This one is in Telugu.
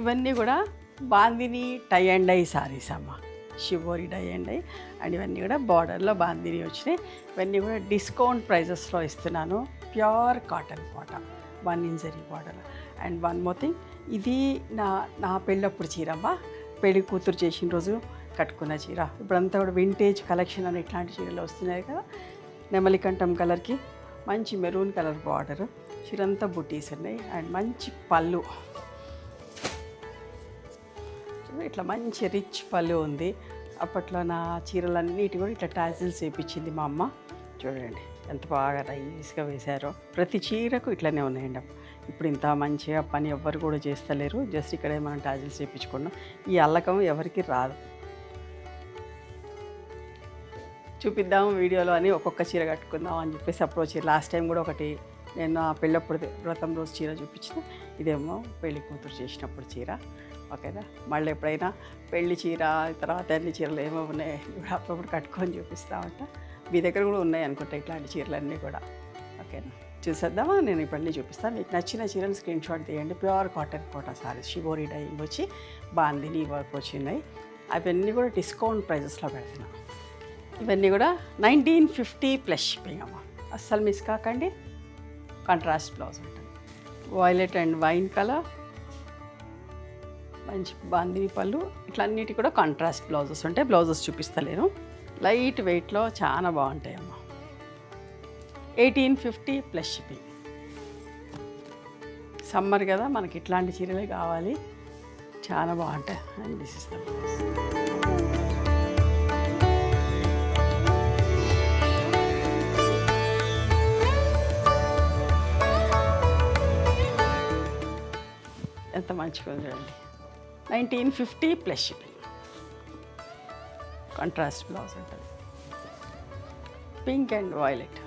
ఇవన్నీ కూడా bandhani tie and dye saris అమ్మ, shibori dye and dye. And ఇవన్నీ కూడా బార్డర్లో బాందిని వచ్చినాయి. ఇవన్నీ కూడా డిస్కౌంట్ ప్రైజెస్లో ఇస్తున్నాను. Pure cotton Kota 1 inch zari border. And one more thing, ఇది నా పెళ్ళప్పుడు చీరమ్మ, పెళ్లి కూతురు చేసిన రోజు కట్టుకున్న చీర. ఇప్పుడంతా కూడా వింటేజ్ కలెక్షన్ అని ఇట్లాంటి చీరలు వస్తున్నాయి కదా. నెమలికంఠం కలర్కి మంచి మెరూన్ కలర్ బార్డరు, చీరంతా బుటీస్ ఉన్నాయి. అండ్ మంచి పళ్ళు, ఇట్లా మంచి రిచ్ పళ్ళు ఉంది. అప్పట్లో నా చీరలన్నిటి కూడా ఇట్లా టాజిల్స్ వేయించింది మా అమ్మ. చూడండి ఎంత బాగా నైస్గా వేశారో. ప్రతి చీరకు ఇట్లనే ఉన్నాయండి. ఇప్పుడు ఇంత మంచిగా పని ఎవ్వరు కూడా చేస్తలేరు. జస్ట్ ఇక్కడే మనం టాజిల్స్ వేయించుకున్నాం. ఈ అల్లకం ఎవరికి రాదు. చూపిద్దాం వీడియోలో అని ఒక్కొక్క చీర కట్టుకుందాం అని చెప్పేసి అప్పుడు చీర లాస్ట్ టైం కూడా ఒకటి నేను ఆ పెళ్ళప్పుడు వ్రతం రోజు చీర చూపించిన. ఇదేమో పెళ్లి కూతురు చేసినప్పుడు చీర. ఓకేనా, మళ్ళీ ఎప్పుడైనా పెళ్లి చీర తర్వాత అన్ని చీరలు ఏమో ఉన్నాయి ఇప్పుడు అప్పుడప్పుడు కట్టుకొని చూపిస్తామంట. మీ దగ్గర కూడా ఉన్నాయి అనుకుంటా ఇట్లాంటి చీరలన్నీ కూడా. ఓకేనా, చూసేద్దామా. నేను ఇవన్నీ చూపిస్తాను. మీకు నచ్చిన చీరలు స్క్రీన్ షాట్ తీయండి. Pure cotton Kota saris, shibori dyeing వచ్చి బాందిని వర్క్ వచ్చినాయి. అవన్నీ కూడా డిస్కౌంట్ ప్రైజెస్లో పెడుతున్నాం. ఇవన్నీ కూడా 1950 ప్లస్ షిప్పింగ్ అమ్మ, అస్సలు మిస్ కాకండి. కాంట్రాస్ట్ బ్లౌజ్ ఉంటుంది, వాయిలెట్ అండ్ వైన్ కలర్, మంచి బాందిని పళ్ళు. ఇట్లా అన్నిటి కూడా కాంట్రాస్ట్ బ్లౌజెస్ ఉంటాయి. బ్లౌజెస్ చూపిస్తలేను. లైట్ వెయిట్లో చాలా బాగుంటాయి అమ్మ. 1850 ప్లస్ షిప్పింగ్. సమ్మర్ కదా, మనకి ఇట్లాంటి చీరలే కావాలి, చాలా బాగుంటాయి. And this is the blouse. ఎంత మంచిగా చూడండి. 1950 ప్లస్ షిప్పింగ్. కాంట్రాస్ట్ బ్లౌజ్ ఉంటుంది, పింక్ అండ్ వాయిలెట్.